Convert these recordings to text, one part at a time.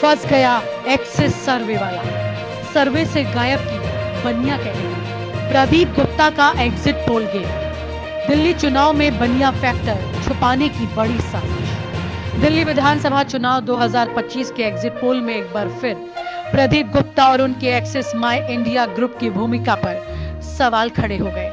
फंस गया एक्सिस सर्वे वाला, सर्वे से गायब की बनिया कैटेगरी। प्रदीप गुप्ता का एग्जिट पोल गेम, दिल्ली चुनाव में बनिया फैक्टर छुपाने की बड़ी साजिश। दिल्ली विधानसभा चुनाव 2025 के एग्जिट पोल में एक बार फिर प्रदीप गुप्ता और उनके एक्सिस माई इंडिया ग्रुप की भूमिका पर सवाल खड़े हो गए।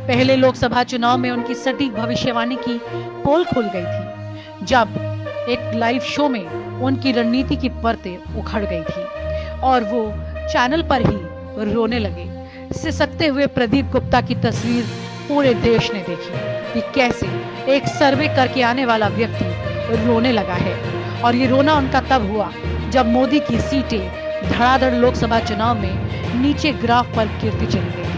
पहले लोकसभा चुनाव में उनकी सटीक भविष्यवाणी की पोल खुल गई थी, जब एक लाइव शो में उनकी रणनीति की परतें उखड़ गई थी और वो चैनल पर ही रोने लगे। सिसकते हुए प्रदीप गुप्ता की तस्वीर पूरे देश ने देखी कि कैसे एक सर्वे करके आने वाला व्यक्ति रोने लगा है। और ये रोना उनका तब हुआ जब मोदी की सीटें धड़ाधड़ लोकसभा चुनाव में नीचे ग्राफ पर गिरती चली गई।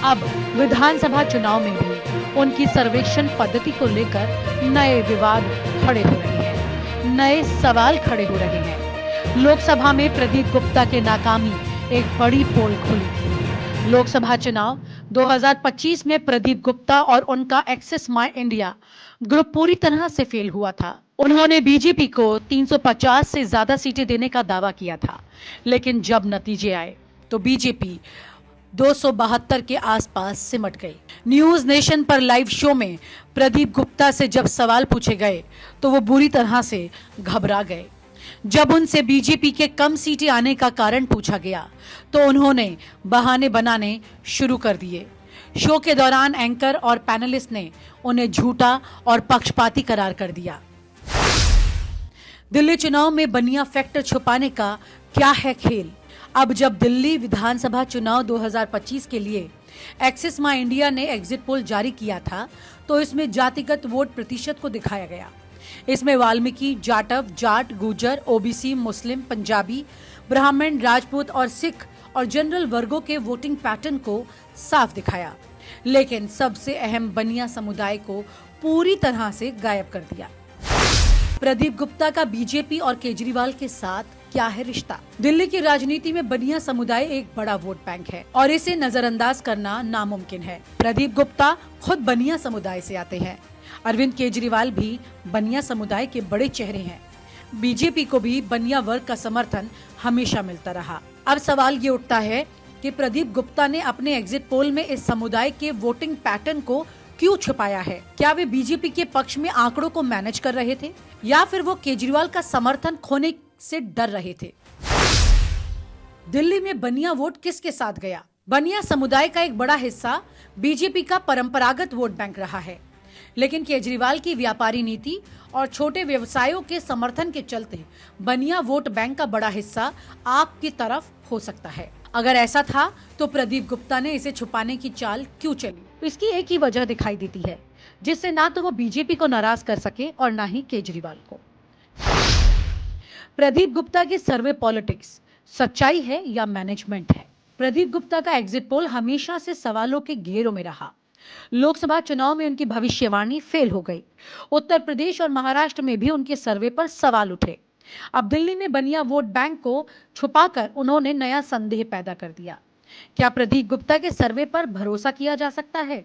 अब विधानसभा चुनाव में भी उनकी सर्वेक्षण पद्धति को लेकर नए विवाद खड़े हो रहे हैं, नए सवाल खड़े हो रहे हैं। लोकसभा में प्रदीप गुप्ता के नाकामी एक बड़ी पोल खुली थी। लोकसभा चुनाव 2025 में प्रदीप गुप्ता और उनका एक्सिस माई इंडिया ग्रुप पूरी तरह से फेल हुआ था। उन्होंने बीजेपी को 350 से ज्यादा सीटें देने का दावा किया था, लेकिन जब नतीजे आए तो बीजेपी 272 के आसपास सिमट गई। न्यूज नेशन पर लाइव शो में प्रदीप गुप्ता से जब सवाल पूछे गए तो वो बुरी तरह से घबरा गए। जब उनसे बीजेपी के कम सीटें आने का कारण पूछा गया तो उन्होंने बहाने बनाने शुरू कर दिए। शो के दौरान एंकर और पैनलिस्ट ने उन्हें झूठा और पक्षपाती करार कर दिया। दिल्ली चुनाव में बनिया फैक्टर छुपाने का क्या है खेल? अब जब दिल्ली विधानसभा चुनाव 2025 के लिए एक्सिस माई इंडिया ने एग्जिट पोल जारी किया था तो इसमें जातिगत वोट प्रतिशत को दिखाया गया। इसमें वाल्मीकि, जाटव, जाट, गुर्जर, ओबीसी, मुस्लिम, पंजाबी, ब्राह्मण, राजपूत और सिख और जनरल वर्गों के वोटिंग पैटर्न को साफ दिखाया, लेकिन सबसे अहम बनिया समुदाय को पूरी तरह से गायब कर दिया। प्रदीप गुप्ता का बीजेपी और केजरीवाल के साथ क्या है रिश्ता? दिल्ली की राजनीति में बनिया समुदाय एक बड़ा वोट बैंक है और इसे नजरअंदाज करना नामुमकिन है। प्रदीप गुप्ता खुद बनिया समुदाय से आते हैं। अरविंद केजरीवाल भी बनिया समुदाय के बड़े चेहरे हैं। बीजेपी को भी बनिया वर्ग का समर्थन हमेशा मिलता रहा। अब सवाल ये उठता है कि प्रदीप गुप्ता ने अपने एग्जिट पोल में इस समुदाय के वोटिंग पैटर्न को क्यों छुपाया है? क्या वे बीजेपी के पक्ष में आंकड़ों को मैनेज कर रहे थे या फिर वो केजरीवाल का समर्थन खोने से डर रहे थे? दिल्ली में बनिया वोट किसके साथ गया? बनिया समुदाय का एक बड़ा हिस्सा बीजेपी का परंपरागत वोट बैंक रहा है, लेकिन केजरीवाल की व्यापारी नीति और छोटे व्यवसायों के समर्थन के चलते बनिया वोट बैंक का बड़ा हिस्सा आपकी तरफ हो सकता है। अगर ऐसा था तो प्रदीप गुप्ता ने इसे छुपाने की चाल क्यों चली? इसकी एक ही वजह दिखाई देती है, जिससे ना तो वो बीजेपी को नाराज कर सके और ना ही केजरीवाल को। प्रदीप गुप्ता की सर्वे पॉलिटिक्स सच्चाई है या मैनेजमेंट है? प्रदीप गुप्ता का एग्जिट पोल हमेशा से सवालों के घेरों में रहा। लोकसभा चुनाव में उनकी भविष्यवाणी फेल हो गई। उत्तर प्रदेश और महाराष्ट्र में भी उनके सर्वे पर सवाल उठे। अब दिल्ली में बनिया वोट बैंक को छुपाकर उन्होंने नया संदेह पैदा कर दिया। क्या प्रदीप गुप्ता के सर्वे पर भरोसा किया जा सकता है?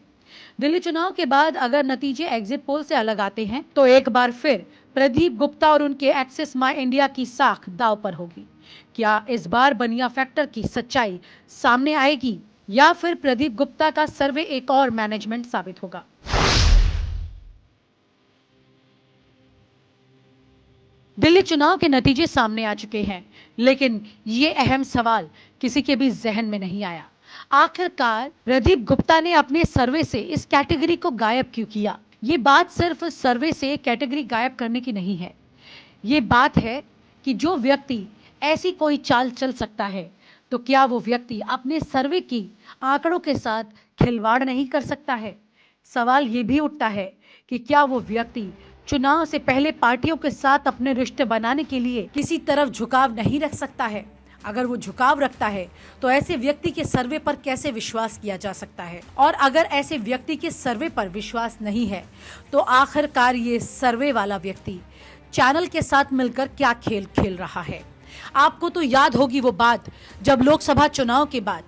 दिल्ली चुनाव के बाद अगर नतीजे एग्जिट पोल से अलग आते हैं तो एक बार फिर प्रदीप गुप्ता और उनके एक्सिस माई इंडिया की साख दांव पर होगी। क्या इस बार बनिया फैक्टर की सच्चाई सामने आएगी या फिर प्रदीप गुप्ता का सर्वे एक और मैनेजमेंट साबित होगा? दिल्ली चुनाव के नतीजे सामने आ चुके हैं, लेकिन ये अहम सवाल किसी के भी जहन में नहीं आया। आखिरकार प्रदीप गुप्ता ने अपने सर्वे से इस कैटेगरी को गायब क्यों किया? ये बात सिर्फ सर्वे से कैटेगरी गायब करने की नहीं है। ये बात है कि जो व्यक्ति ऐसी कोई चाल चल सकता है तो क्या वो व्यक्ति अपने सर्वे की आंकड़ों के साथ खिलवाड़ नहीं कर सकता है? सवाल ये भी उठता है कि क्या वो व्यक्ति चुनाव से पहले पार्टियों के साथ अपने रिश्ते बनाने के लिए किसी तरफ झुकाव नहीं रख सकता है? अगर वो झुकाव रखता है तो ऐसे व्यक्ति के सर्वे पर कैसे विश्वास किया जा सकता है? और अगर ऐसे व्यक्ति के सर्वे पर विश्वास नहीं है तो आखिरकार ये सर्वे वाला व्यक्ति चैनल के साथ मिलकर क्या खेल खेल रहा है? आपको तो याद होगी वो बात जब लोकसभा चुनाव के बाद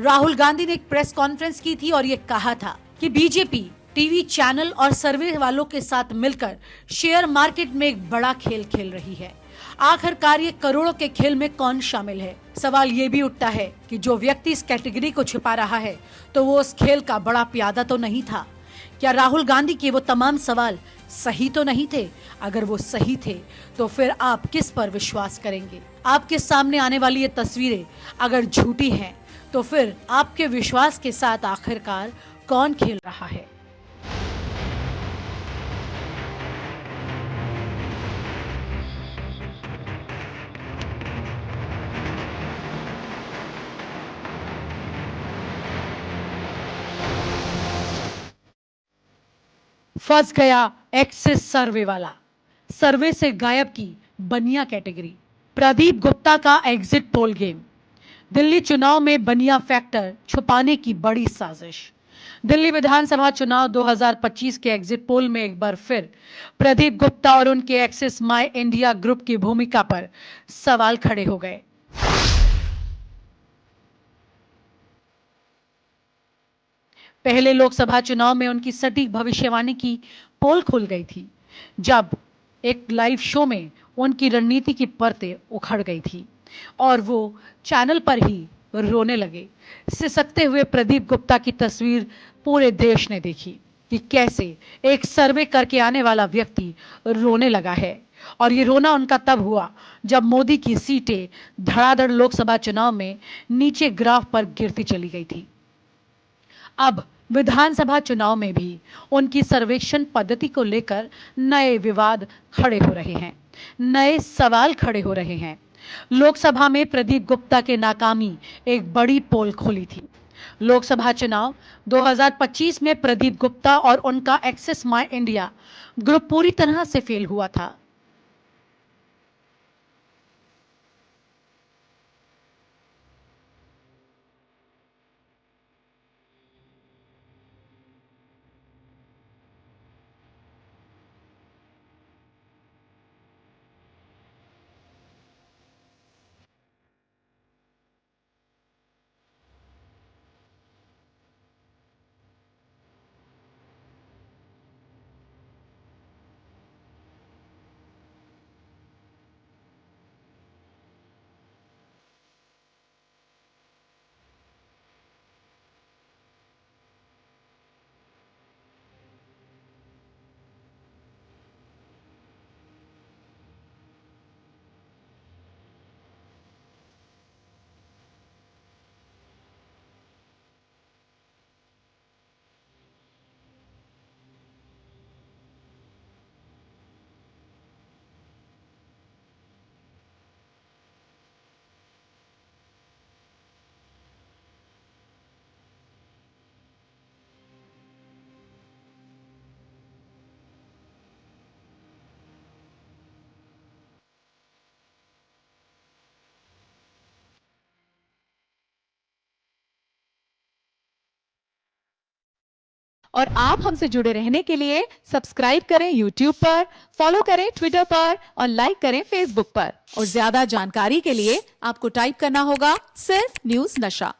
राहुल गांधी ने एक प्रेस कॉन्फ्रेंस की थी और ये कहा था कि बीजेपी टीवी चैनल और सर्वे वालों के साथ मिलकर शेयर मार्केट में एक बड़ा खेल खेल रही है। आखिरकार ये करोड़ों के खेल में कौन शामिल है? सवाल ये भी उठता है कि जो व्यक्ति इस कैटेगरी को छिपा रहा है तो वो उस खेल का बड़ा प्यादा तो नहीं था? क्या राहुल गांधी के वो तमाम सवाल सही तो नहीं थे? अगर वो सही थे तो फिर आप किस पर विश्वास करेंगे? आपके सामने आने वाली ये तस्वीरें अगर झूठी हैं तो फिर आपके विश्वास के साथ आखिरकार कौन खेल रहा है? फंस गया एक्सिस सर्वे वाला, सर्वे से गायब की बनिया कैटेगरी। प्रदीप गुप्ता का एग्जिट पोल गेम। दिल्ली चुनाव में बनिया फैक्टर छुपाने की बड़ी साजिश। दिल्ली विधानसभा चुनाव 2025 के एग्जिट पोल में एक बार फिर प्रदीप गुप्ता और उनके एक्सिस माई इंडिया ग्रुप की भूमिका पर सवाल खड़े हो गए। पहले लोकसभा चुनाव में उनकी सटीक भविष्यवाणी की पोल खुल गई थी, जब एक लाइव शो में उनकी रणनीति की परतें उखड़ गई थी और वो चैनल पर ही रोने लगे। सिसकते हुए प्रदीप गुप्ता की तस्वीर पूरे देश ने देखी कि कैसे एक सर्वे करके आने वाला व्यक्ति रोने लगा है। और ये रोना उनका तब हुआ जब मोदी की सीटें धड़ाधड़ लोकसभा चुनाव में नीचे ग्राफ पर गिरती चली गई थी। अब विधानसभा चुनाव में भी उनकी सर्वेक्षण पद्धति को लेकर नए विवाद खड़े हो रहे हैं, नए सवाल खड़े हो रहे हैं। लोकसभा में प्रदीप गुप्ता के नाकामी एक बड़ी पोल खोली थी। लोकसभा चुनाव 2025 में प्रदीप गुप्ता और उनका एक्सिस माई इंडिया ग्रुप पूरी तरह से फेल हुआ था। और आप हमसे जुड़े रहने के लिए सब्सक्राइब करें YouTube पर, फॉलो करें Twitter पर और लाइक करें Facebook पर। और ज्यादा जानकारी के लिए आपको टाइप करना होगा सिर्फ न्यूज नशा।